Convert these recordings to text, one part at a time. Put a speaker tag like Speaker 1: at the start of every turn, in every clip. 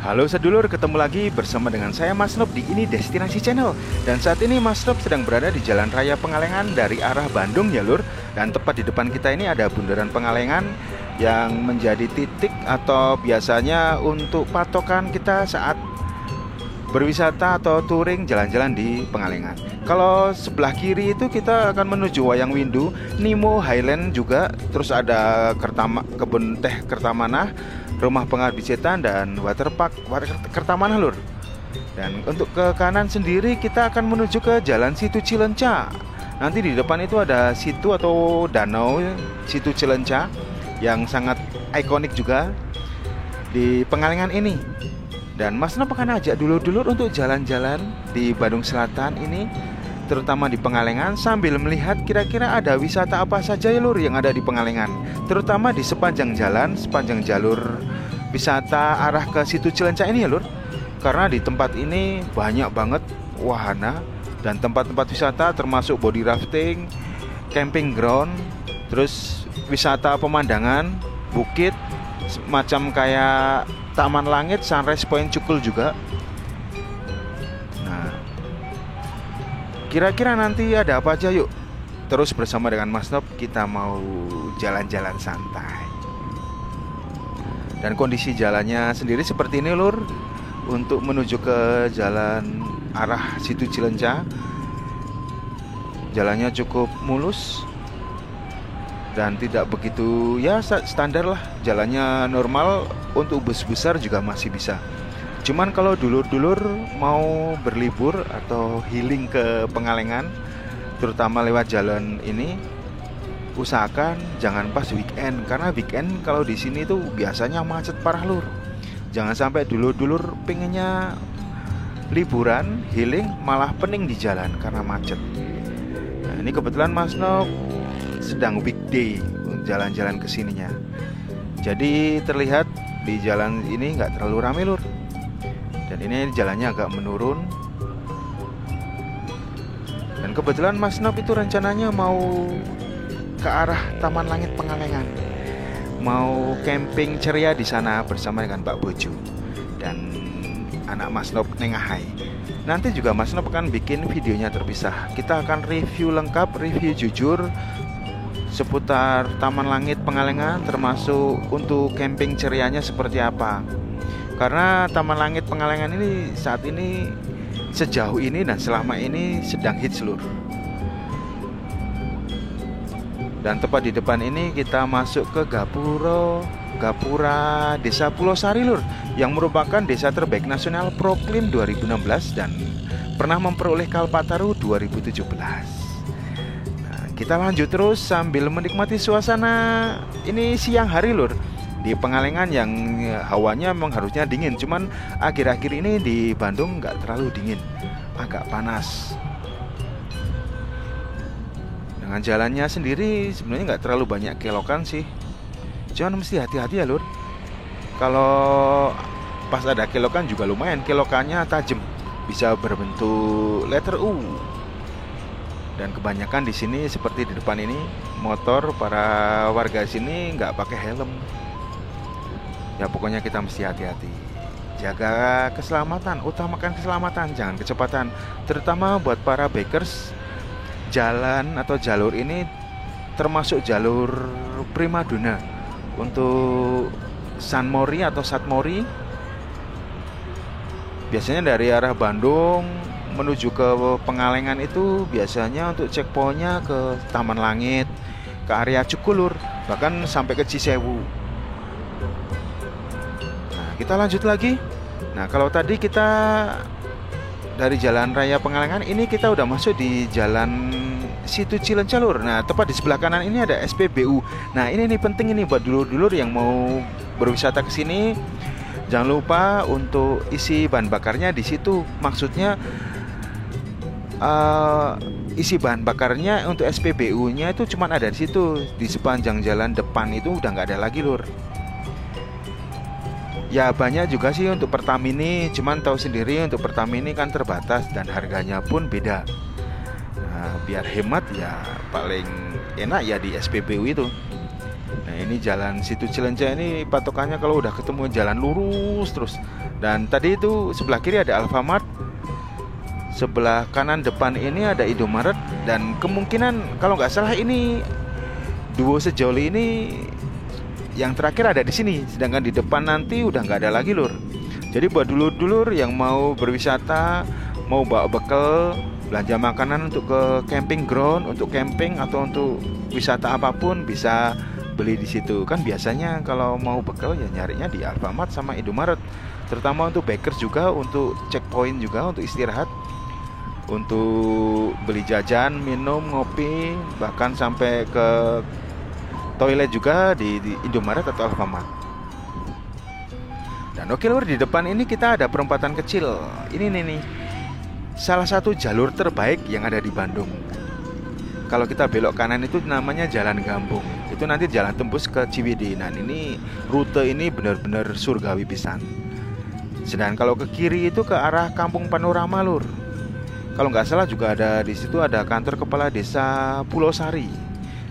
Speaker 1: Halo sedulur, ketemu lagi bersama dengan saya Mas Nop di Ini Destinasi Channel. Dan saat ini Mas Nop sedang berada di Jalan Raya Pengalengan dari arah Bandung ya lur. Dan tepat di depan kita ini ada Bundaran Pengalengan yang menjadi titik atau biasanya untuk patokan kita saat berwisata atau touring jalan-jalan di Pengalengan. Kalau sebelah kiri itu kita akan menuju Wayang Windu, Nemo Highland juga. Terus ada kebun teh Kertamanah, Rumah Pengabdi Setan, dan Waterpark Kertamanah lur. Dan untuk ke kanan sendiri kita akan menuju ke Jalan Situ Cilenca. Nanti di depan itu ada situ atau danau Situ Cilenca yang sangat ikonik juga di Pengalengan ini. Dan Mas Nop akan ajak dulur-dulur untuk jalan-jalan di Bandung Selatan ini, terutama di Pengalengan, sambil melihat kira-kira ada wisata apa saja ya lur yang ada di Pengalengan, terutama di sepanjang jalan, sepanjang jalur wisata arah ke Situ Cilenca ini ya lur. Karena di tempat ini banyak banget wahana dan tempat-tempat wisata, termasuk body rafting, camping ground, terus wisata pemandangan, bukit, semacam kayak Taman Langit, Sunrise Point Cukul juga. Nah, kira-kira nanti ada apa aja yuk. Terus bersama dengan Mas Nop kita mau jalan-jalan santai. Dan kondisi jalannya sendiri seperti ini lur. Untuk menuju ke jalan arah Situ Cilenca, jalannya cukup mulus dan tidak begitu ya standar lah, jalannya normal. Untuk bus besar juga masih bisa. Cuman kalau dulur-dulur mau berlibur atau healing ke Pengalengan, terutama lewat jalan ini, usahakan jangan pas weekend, karena weekend kalau di sini tuh biasanya macet parah lur. Jangan sampai dulur-dulur pengennya liburan healing malah pening di jalan karena macet. Nah, ini kebetulan Mas Nop sedang weekday jalan-jalan ke sininya. Jadi terlihat di jalan ini nggak terlalu ramai lur. Dan ini jalannya agak menurun. Dan kebetulan Mas Nop itu rencananya mau ke arah Taman Langit Pengalengan, mau camping ceria di sana bersama dengan Pak Bojo dan anak Mas Nop Nengahai. Nanti juga Mas Nop akan bikin videonya terpisah. Kita akan review lengkap, review jujur seputar Taman Langit Pengalengan, termasuk untuk camping cerianya seperti apa. Karena Taman Langit Pengalengan ini saat ini, sejauh ini dan selama ini sedang hits lur. Dan tepat di depan ini kita masuk ke Gapura Desa Pulau Sari lur, yang merupakan desa terbaik nasional Proklim 2016 dan pernah memperoleh Kalpataru 2017. Kita lanjut terus sambil menikmati suasana ini siang hari lur di Pengalengan yang hawanya memang harusnya dingin, cuman akhir-akhir ini di Bandung nggak terlalu dingin, agak panas. Dengan jalannya sendiri sebenarnya nggak terlalu banyak kelokan sih, cuman mesti hati-hati ya lur. Kalau pas ada kelokan juga lumayan, kelokannya tajam, bisa berbentuk letter U. Dan kebanyakan di sini seperti di depan ini, motor para warga sini nggak pakai helm. Ya pokoknya kita mesti hati-hati, jaga keselamatan, utamakan keselamatan, jangan kecepatan. Terutama buat para bikers, jalan atau jalur ini termasuk jalur primadona untuk San Mori atau Satmori. Biasanya dari arah Bandung menuju ke Pengalengan itu biasanya untuk checkpointnya ke Taman Langit, ke area Cukulur, bahkan sampai ke Cisewu. Nah, kita lanjut lagi. Nah, kalau tadi kita dari Jalan Raya Pengalengan, ini kita udah masuk di Jalan Situ Cilenca lur. Nah, tepat di sebelah kanan ini ada SPBU. Nah, ini nih penting ini buat dulur-dulur yang mau berwisata ke sini. Jangan lupa untuk isi bahan bakarnya di situ. Maksudnya isi bahan bakarnya untuk SPBU-nya itu cuma ada di situ. Di sepanjang jalan depan itu udah nggak ada lagi lur. Ya banyak juga sih untuk Pertamini, cuman tahu sendiri untuk Pertamini kan terbatas dan harganya pun beda. Nah, biar hemat ya paling enak ya di SPBU itu. Nah ini jalan Situ Cilenca ini patokannya kalau udah ketemu jalan lurus terus. Dan tadi itu sebelah kiri ada Alfamart, sebelah kanan depan ini ada Indomaret, dan kemungkinan kalau nggak salah ini duo sejoli ini yang terakhir ada di sini. Sedangkan di depan nanti udah nggak ada lagi lur. Jadi buat dulur-dulur yang mau berwisata, mau bawa bekal, belanja makanan untuk ke camping ground, untuk camping atau untuk wisata apapun bisa beli di situ. Kan biasanya kalau mau bekal ya nyarinya di Alfamart sama Indomaret. Terutama untuk bikers juga, untuk checkpoint juga, untuk istirahat, untuk beli jajan, minum, ngopi, bahkan sampai ke toilet juga di Indomaret atau Alfamart. Dan oke lur, di depan ini kita ada perempatan kecil. Ini nih, salah satu jalur terbaik yang ada di Bandung. Kalau kita belok kanan itu namanya Jalan Gambung. Itu nanti jalan tembus ke Ciwidey. Nah ini rute ini benar-benar surgawi pisan. Sedangkan kalau ke kiri itu ke arah Kampung Panorama lur. Kalau nggak salah juga ada di situ ada kantor kepala desa Pulau Sari.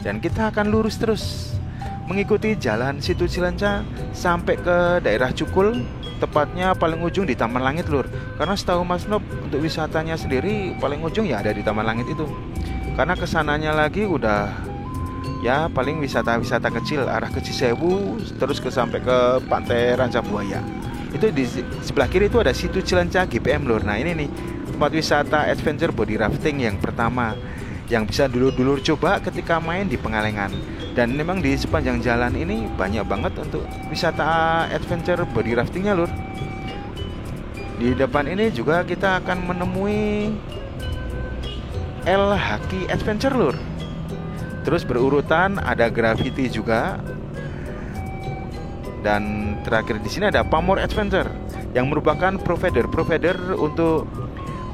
Speaker 1: Dan kita akan lurus terus mengikuti jalan Situ Cilenca sampai ke daerah Cukul, tepatnya paling ujung di Taman Langit lur. Karena setahu Mas Nob untuk wisatanya sendiri paling ujung ya ada di Taman Langit itu. Karena kesananya lagi udah ya paling wisata-wisata kecil arah ke Cisewu terus sampai ke Pantai Ranca Buaya. Itu di sebelah kiri itu ada Situ Cilenca GPM lur. Nah ini nih tempat wisata adventure body rafting yang pertama yang bisa dulur-dulur coba ketika main di Pengalengan. Dan memang di sepanjang jalan ini banyak banget untuk wisata adventure body raftingnya lur. Di depan ini juga kita akan menemui El Haki Adventure lur. Terus berurutan ada Gravity juga. Dan terakhir di sini ada Pamor Adventure yang merupakan provider untuk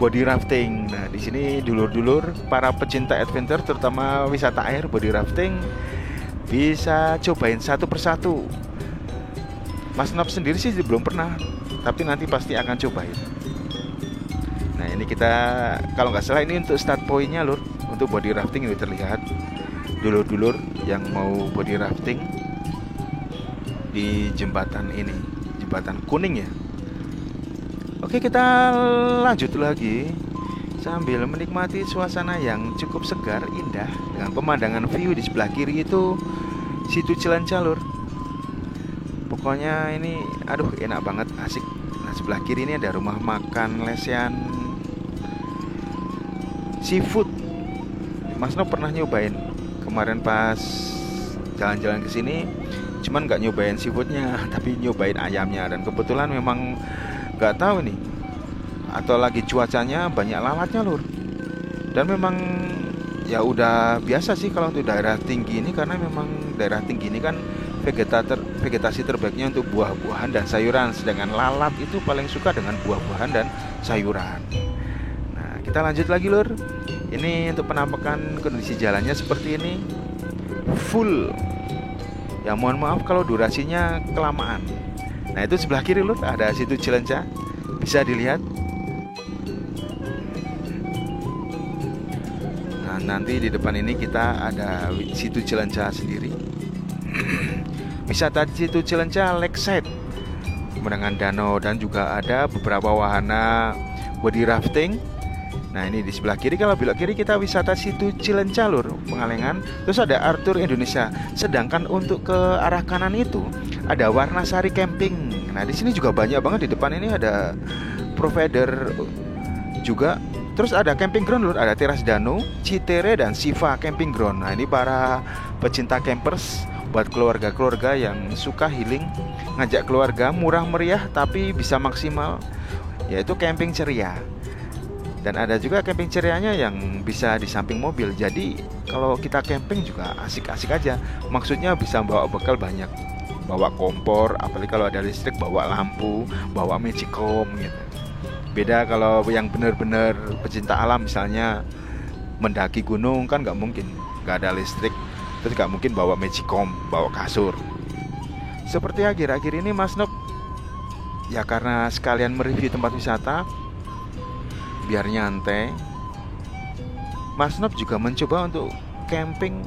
Speaker 1: body rafting. Nah, di sini dulur-dulur para pecinta adventure terutama wisata air body rafting bisa cobain satu persatu. Mas Nob sendiri sih belum pernah, tapi nanti pasti akan cobain. Nah ini kita kalau nggak salah ini untuk start pointnya lur. Untuk body rafting ini terlihat dulur-dulur yang mau body rafting di jembatan ini, jembatan kuning ya. Oke kita lanjut lagi sambil menikmati suasana yang cukup segar, indah dengan pemandangan view di sebelah kiri itu Situ Cilenca lur. Pokoknya ini aduh enak banget, asik. Nah sebelah kiri ini ada rumah makan lesehan seafood. Mas No pernah nyobain kemarin pas jalan-jalan ke sini, cuman nggak nyobain seafoodnya tapi nyobain ayamnya. Dan kebetulan memang nggak tahu nih atau lagi cuacanya banyak lalatnya lur. Dan memang ya udah biasa sih kalau untuk daerah tinggi ini, karena memang daerah tinggi ini kan vegetasi terbaiknya untuk buah-buahan dan sayuran. Sedangkan lalat itu paling suka dengan buah-buahan dan sayuran. Nah kita lanjut lagi lur. Ini untuk penampakan kondisi jalannya seperti ini, full. Ya mohon maaf kalau durasinya kelamaan. Nah itu sebelah kiri lur ada Situ Cilenca, bisa dilihat. Nah nanti di depan ini kita ada Situ Cilenca sendiri. Wisata Situ Cilenca Lakeside, pemandangan danau, dan juga ada beberapa wahana body rafting. Nah ini di sebelah kiri, kalau belok kiri kita wisata Situ Cilenca lur, Pengalengan. Terus ada Arthur Indonesia. Sedangkan untuk ke arah kanan itu ada Warnasari Camping. Nah di sini juga banyak banget, di depan ini ada provider juga. Terus ada camping ground lur, ada Teras Danau, Citere, dan Siva Camping Ground. Nah ini para pecinta campers buat keluarga-keluarga yang suka healing, ngajak keluarga, murah meriah tapi bisa maksimal, yaitu camping ceria. Dan ada juga camping cerianya yang bisa di samping mobil. Jadi kalau kita camping juga asik-asik aja. Maksudnya bisa bawa bekal banyak, bawa kompor, apalagi kalau ada listrik bawa lampu, bawa magicom gitu. Beda kalau yang benar-benar pecinta alam, misalnya mendaki gunung kan nggak mungkin, nggak ada listrik, terus nggak mungkin bawa magicom, bawa kasur. Seperti akhir-akhir ini Mas Nob ya karena sekalian mereview tempat wisata biar nyantai, Mas Nob juga mencoba untuk camping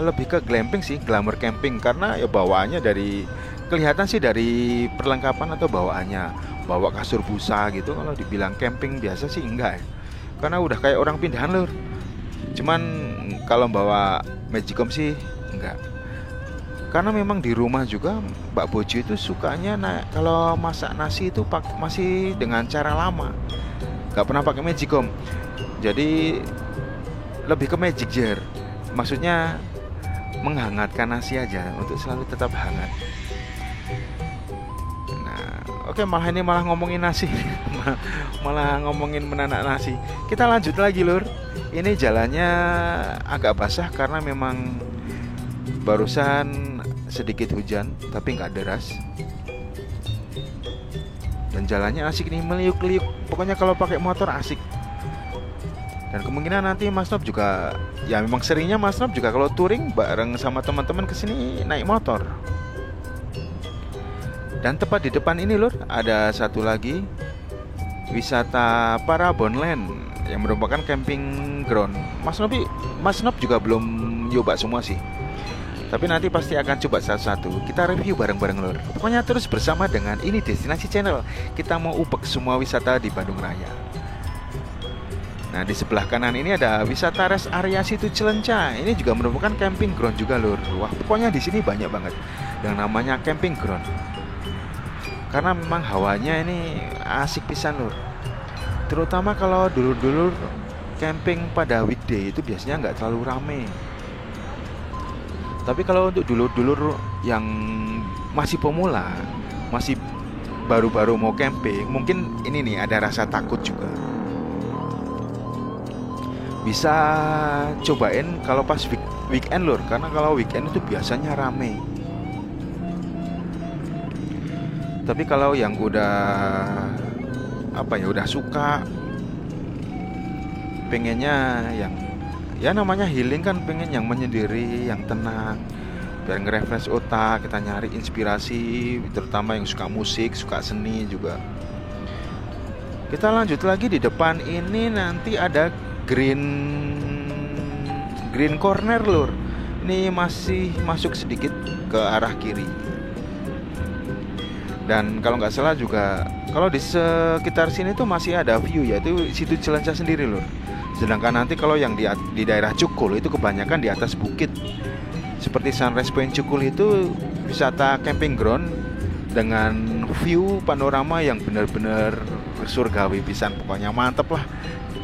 Speaker 1: lebih ke glamping sih, glamour camping, karena ya bawaannya dari kelihatan sih dari perlengkapan atau bawaannya, bawa kasur busa gitu. Kalau dibilang camping biasa sih enggak ya, karena udah kayak orang pindahan lur. Cuman kalau bawa Magicom sih enggak, karena memang di rumah juga Mbak Bojo itu sukanya kalau masak nasi itu masih dengan cara lama, nggak pernah pakai Magicom. Jadi lebih ke magic jar, maksudnya menghangatkan nasi aja untuk selalu tetap hangat. Nah, oke, malah ngomongin nasi, malah ngomongin menanak nasi. Kita lanjut lagi lur. Ini jalannya agak basah karena memang barusan sedikit hujan, tapi nggak deras. Dan jalannya asik nih, meliuk-liuk. Pokoknya kalau pakai motor asik. Dan kemungkinan nanti Mas Nob juga, ya memang seringnya Mas Nob juga kalau touring bareng sama teman-teman kesini naik motor. Dan tepat di depan ini lur, ada satu lagi wisata Parabonland yang merupakan camping ground. Mas Nob juga belum nyoba semua sih, tapi nanti pasti akan coba satu-satu. Kita review bareng-bareng lur. Pokoknya terus bersama dengan Ini Destinasi Channel. Kita mau upek semua wisata di Bandung Raya. Nah, di sebelah kanan ini ada wisata rest area Situ Cilenca. Ini juga merupakan camping ground juga lur. Wah, pokoknya di sini banyak banget yang namanya camping ground. Karena memang hawanya ini asik pisan lur. Terutama kalau dulur-dulur camping pada weekday itu biasanya nggak terlalu rame. Tapi kalau untuk dulur-dulur yang masih pemula, masih baru-baru mau camping, mungkin ini nih ada rasa takut juga. Bisa cobain kalau pas weekend lur, karena kalau weekend itu biasanya rame. Tapi kalau yang udah udah suka, pengennya yang ya namanya healing kan, pengen yang menyendiri, yang tenang, biar nge-refresh otak, kita nyari inspirasi, terutama yang suka musik, suka seni juga. Kita lanjut lagi, di depan ini nanti ada green corner lur. Ini masih masuk sedikit ke arah kiri. Dan kalau nggak salah juga, kalau di sekitar sini tuh masih ada view, yaitu Situ Cilenca sendiri lur. Sedangkan nanti kalau yang di daerah Cukul itu kebanyakan di atas bukit. Seperti Sunrise Point Cukul itu wisata camping ground dengan view panorama yang benar-benar surgawi pisan. Pokoknya mantep lah.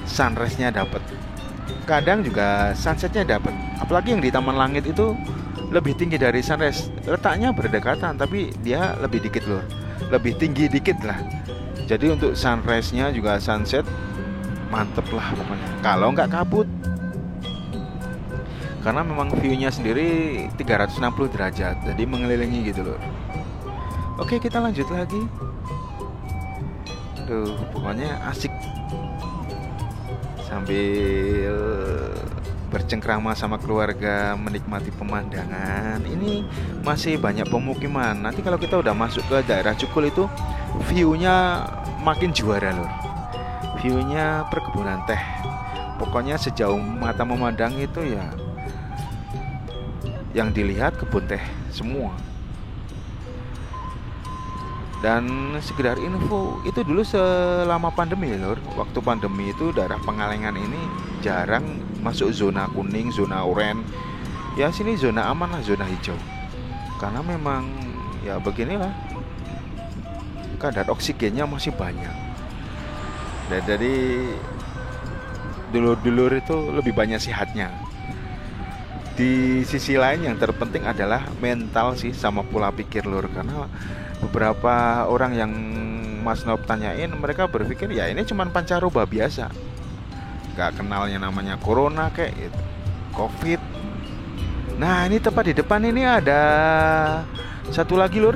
Speaker 1: Sunrise-nya dapat. Kadang juga sunset-nya dapat. Apalagi yang di Taman Langit itu lebih tinggi dari sunrise. Letaknya berdekatan, tapi dia lebih dikit lur. Lebih tinggi dikit lah. Jadi untuk sunrise-nya juga sunset mantep lah pokoknya. Kalau nggak kabut. Karena memang view-nya sendiri 360 derajat. Jadi mengelilingi gitu lur. Oke, kita lanjut lagi. Tuh, pokoknya asik. Sambil bercengkrama sama keluarga, menikmati pemandangan. Ini masih banyak pemukiman. Nanti kalau kita udah masuk ke daerah Cukul itu view-nya makin juara lur. View-nya perkebunan teh. Pokoknya sejauh mata memandang itu ya yang dilihat kebun teh semua. Dan sekedar info, itu dulu selama pandemi lur. Waktu pandemi itu daerah Pengalengan ini jarang masuk zona kuning, zona oranye. Ya sini zona aman lah, zona hijau. Karena memang ya beginilah, kadar oksigennya masih banyak. Dan dari dulur-dulur itu lebih banyak sehatnya. Di sisi lain yang terpenting adalah mental sih, sama pola pikir lur. Karena beberapa orang yang Mas Nob tanyain, mereka berpikir ya ini cuma pancaroba biasa, gak kenalnya namanya corona kayak gitu, covid. Nah, ini tepat di depan ini ada satu lagi lur,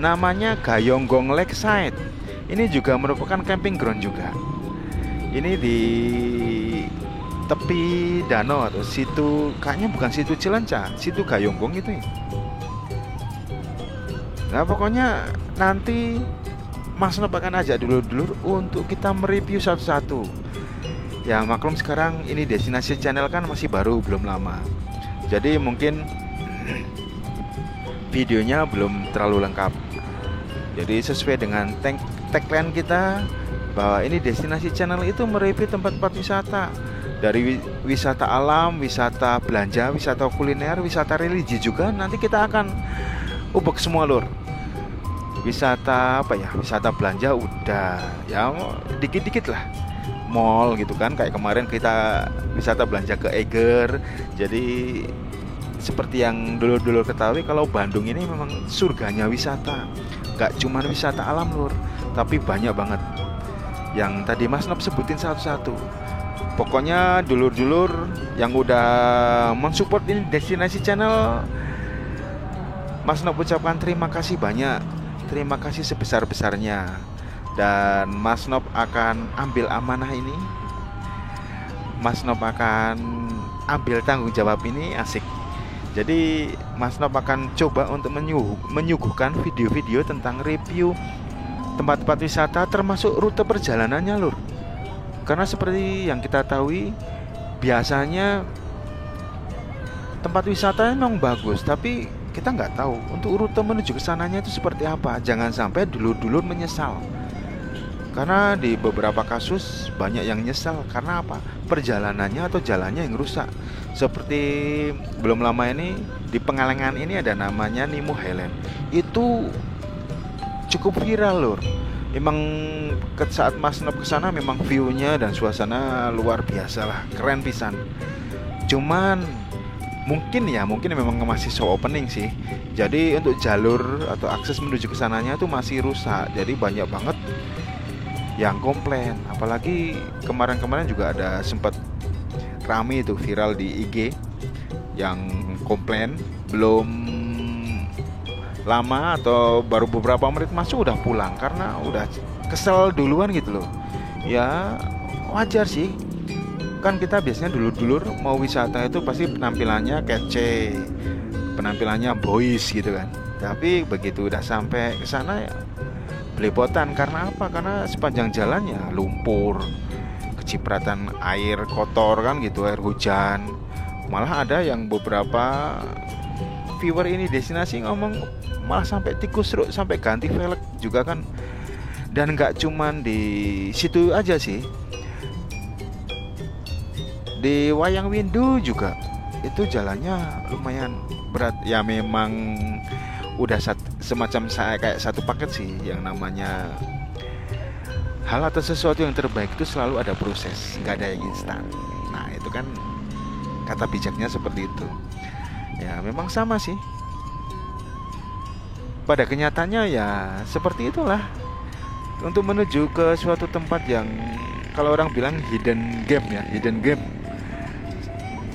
Speaker 1: namanya Gayonggong Lakeside. Ini juga merupakan camping ground juga. Ini di tepi danau atau situ, kayaknya bukan Situ Cilenca, Situ Gayonggong itu ya. Nah, pokoknya nanti Mas Nob akan ajak dulur-dulur untuk kita mereview satu-satu. Ya maklum sekarang Ini Destinasi Channel kan masih baru, belum lama. Jadi mungkin videonya belum terlalu lengkap. Jadi sesuai dengan tagline kita bahwa ini Destinasi Channel itu mereview tempat-tempat wisata, dari wisata alam, wisata belanja, wisata kuliner, wisata religi juga. Nanti kita akan ubek semua lur. Wisata apa ya? Wisata belanja udah ya dikit-dikit lah. Mall gitu kan, kayak kemarin kita wisata belanja ke Eger. Jadi seperti yang dulur-dulur ketahui, kalau Bandung ini memang surganya wisata. Gak cuma wisata alam lur, tapi banyak banget yang tadi Mas Nob sebutin satu-satu. Pokoknya dulur-dulur yang udah mensupport ini Destinasi Channel, Mas Nob ucapkan terima kasih banyak. Terima kasih sebesar-besarnya. Dan Mas Nob akan ambil amanah ini. Mas Nob akan ambil tanggung jawab ini, asik. Jadi Mas Nob akan coba untuk menyuguhkan video-video tentang review tempat-tempat wisata, termasuk rute perjalanannya lur. Karena seperti yang kita tahu, biasanya tempat wisata memang bagus, tapi kita nggak tahu untuk rute menuju ke sananya itu seperti apa. Jangan sampai dulur-dulur menyesal. Karena di beberapa kasus banyak yang nyesal karena apa? Perjalanannya atau jalannya yang rusak. Seperti belum lama ini di Pengalengan ini ada namanya Nemo Highland. Itu cukup viral lur. Memang saat Mas Nob kesana memang view-nya dan suasana luar biasa lah, keren pisan. Cuman mungkin memang masih show opening sih. Jadi untuk jalur atau akses menuju ke sananya itu masih rusak. Jadi banyak banget yang komplain. Apalagi kemarin-kemarin juga ada sempat rame itu viral di IG yang komplain belum lama atau baru beberapa menit masuk udah pulang karena udah kesel duluan gitu loh. Ya wajar sih, kan kita biasanya dulur-dulur mau wisata itu pasti penampilannya kece, penampilannya boys gitu kan. Tapi begitu udah sampai ke sana ya belepotan. Karena apa? Karena sepanjang jalannya lumpur, kecipratan air kotor kan gitu, air hujan. Malah ada yang beberapa viewer ini destinasi ngomong malah sampai tikus ruk, sampai ganti velg juga kan. Dan nggak cuman di situ aja sih, di Wayang Windu juga itu jalannya lumayan berat. Ya memang udah semacam saya kayak satu paket sih, yang namanya hal atau sesuatu yang terbaik itu selalu ada proses, nggak ada yang instan. Nah itu kan kata bijaknya seperti itu. Ya memang sama sih, pada kenyataannya ya seperti itulah. Untuk menuju ke suatu tempat yang kalau orang bilang hidden game ya, hidden game,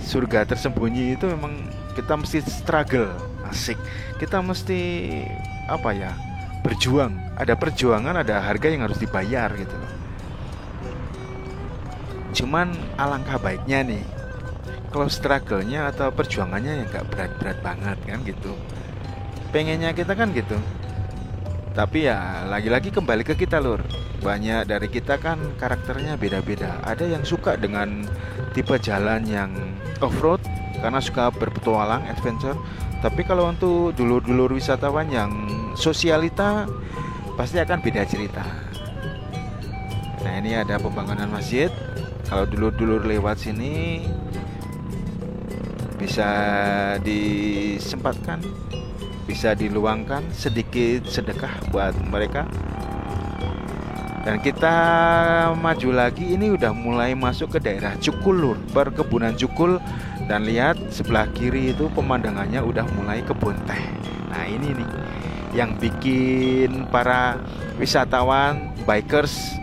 Speaker 1: surga tersembunyi, itu memang kita mesti struggle, asik. Kita mesti apa ya, berjuang. Ada perjuangan, ada harga yang harus dibayar gitu. Cuman alangkah baiknya nih kalau struggle-nya atau perjuangannya yang gak berat-berat banget kan gitu. Pengennya kita kan gitu. Tapi ya lagi-lagi kembali ke kita lur. Banyak dari kita kan karakternya beda-beda. Ada yang suka dengan tipe jalan yang off-road karena suka berpetualang, adventure. Tapi kalau untuk dulur-dulur wisatawan yang sosialita, pasti akan beda cerita. Nah ini ada pembangunan masjid. Kalau dulur-dulur lewat sini bisa disempatkan, bisa diluangkan sedikit sedekah buat mereka. Dan kita maju lagi, ini udah mulai masuk ke daerah Cukul lur, perkebunan Cukul. Dan lihat sebelah kiri itu pemandangannya udah mulai kebun teh. Nah ini nih yang bikin para wisatawan, bikers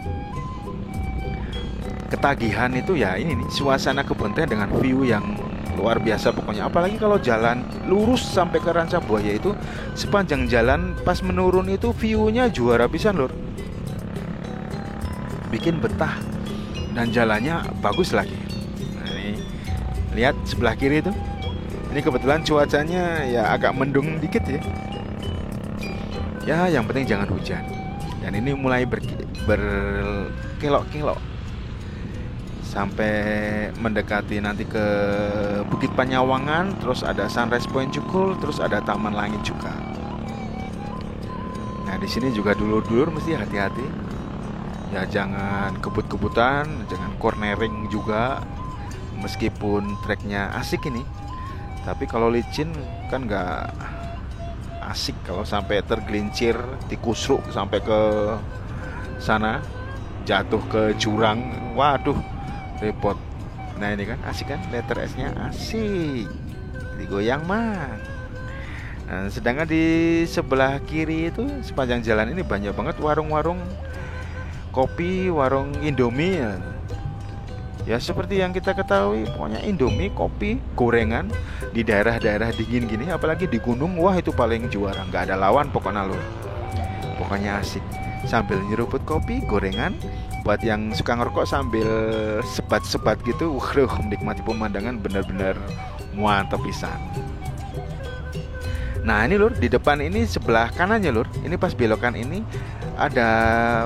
Speaker 1: ketagihan itu ya ini nih, suasana kebun teh dengan view yang luar biasa pokoknya. Apalagi kalau jalan lurus sampai ke Rancabuaya itu, sepanjang jalan pas menurun itu view-nya juara pisan lur, bikin betah dan jalannya bagus lagi. Nah, ini lihat sebelah kiri itu, ini kebetulan cuacanya ya agak mendung dikit ya. Ya yang penting jangan hujan. Dan ini mulai berkelok-kelok. sampai mendekati nanti ke Bukit Panyawangan, terus ada Sunrise Point Cukul, terus ada Taman Langit juga. Nah, di sini juga dulur-dulur mesti hati-hati. Ya jangan kebut-kebutan, jangan cornering juga. Meskipun treknya asik ini, tapi kalau licin kan nggak asik kalau sampai tergelincir, dikusruk sampai ke sana, jatuh ke jurang, waduh repot. Nah ini kan asik kan, letter S-nya asik, digoyang mah. Nah, sedangkan di sebelah kiri itu sepanjang jalan ini banyak banget warung-warung kopi, warung Indomie. Ya seperti yang kita ketahui, pokoknya Indomie, kopi, gorengan di daerah-daerah dingin gini, apalagi di gunung, wah itu paling juara, nggak ada lawan pokoknya lur. Pokoknya asik, sambil nyeruput kopi, gorengan. Buat yang suka ngerokok sambil sebat-sebat gitu, menikmati pemandangan benar-benar mantap pisan. Nah ini lur, di depan ini sebelah kanannya lur, ini pas belokan ini ada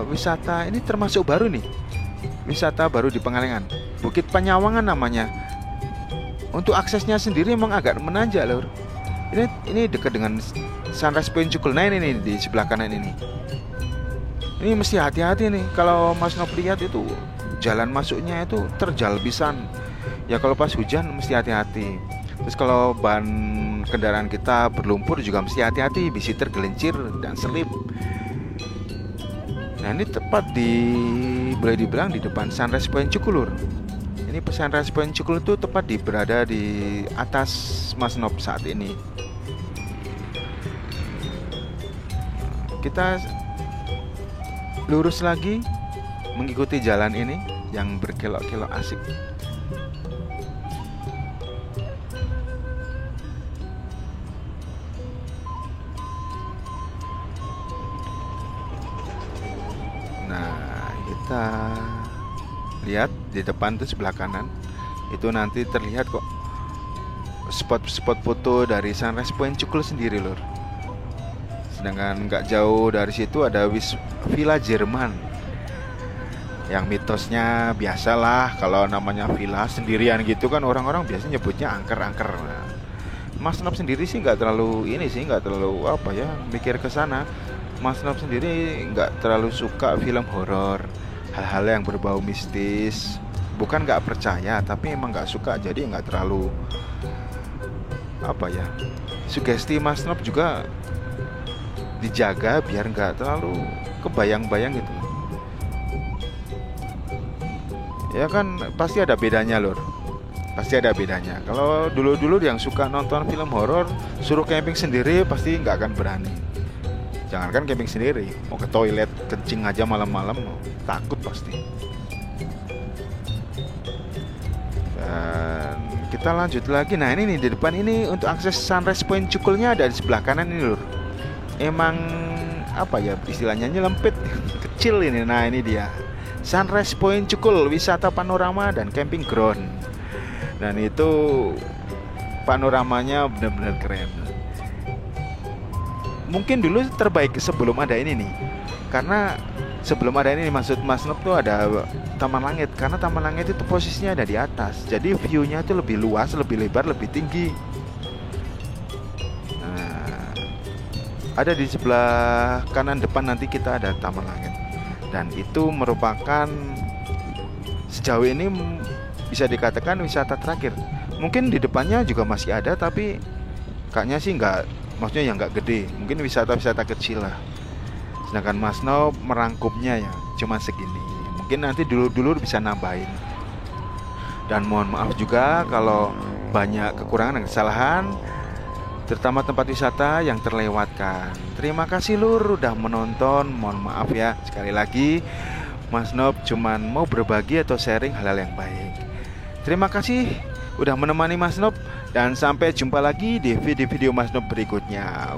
Speaker 1: wisata, ini termasuk baru nih, wisata baru di Pengalengan, Bukit Panyawangan namanya. Untuk aksesnya sendiri emang agak menanjak lur. Ini dekat dengan Sunrise Point Cukul. Nah ini di sebelah kanan ini. Ini mesti hati-hati nih. Kalau Mas Nop lihat itu jalan masuknya itu terjal pisan. Ya kalau pas hujan mesti hati-hati. Terus kalau ban kendaraan kita berlumpur juga mesti hati-hati, bisa tergelincir dan selip. Nah ini tepat boleh dibilang di depan Sunrise Point Cukul lur. Ini Sunrise Point Cukul itu tepat berada di atas Mas Nop saat ini. Kita lurus lagi mengikuti jalan ini yang berkelok-kelok asik. Nah, kita lihat di depan itu sebelah kanan itu nanti terlihat kok spot-spot foto dari Sunrise Point Cukul sendiri lur. Sedangkan nggak jauh dari situ ada Villa Jerman, yang mitosnya biasalah kalau namanya villa sendirian gitu kan orang-orang biasanya nyebutnya angker-angker. Nah, Mas Nop sendiri sih nggak terlalu nggak terlalu mikir ke sana. Mas Nop sendiri nggak terlalu suka film horor, hal-hal yang berbau mistis. Bukan nggak percaya, tapi emang nggak suka, jadi nggak terlalu sugesti Mas Nop juga dijaga biar nggak terlalu kebayang-bayang gitu. Ya kan pasti ada bedanya lur, pasti ada bedanya. Kalau dulu yang suka nonton film horor suruh camping sendiri pasti nggak akan berani. Jangankan camping sendiri, mau ke toilet kencing aja malam-malam takut pasti. Dan kita lanjut lagi. Nah ini nih di depan ini untuk akses Sunrise Point Cukulnya ada di sebelah kanan ini lur. Emang istilahnya nyelempit kecil ini. Nah ini dia Sunrise Point Cukul, wisata panorama dan camping ground. Dan itu panoramanya benar-benar keren. Mungkin dulu terbaik sebelum ada ini nih. Karena sebelum ada ini maksud Mas Nop tuh ada Taman Langit. Karena Taman Langit itu posisinya ada di atas, jadi view-nya itu lebih luas, lebih lebar, lebih tinggi. Nah, ada di sebelah kanan depan nanti kita ada Taman Langit. Dan itu merupakan sejauh ini bisa dikatakan wisata terakhir. Mungkin di depannya juga masih ada, tapi kayaknya sih maksudnya yang nggak gede, mungkin wisata-wisata kecil lah. Sedangkan Mas Nop merangkumnya ya cuma segini. Mungkin nanti dulu bisa nambahin. Dan mohon maaf juga kalau banyak kekurangan dan kesalahan, terutama tempat wisata yang terlewatkan. Terima kasih lur udah menonton. Mohon maaf ya sekali lagi. Mas Nop cuman mau berbagi atau sharing hal-hal yang baik. Terima kasih udah menemani Mas Nop, dan sampai jumpa lagi di video-video Mas Nop berikutnya.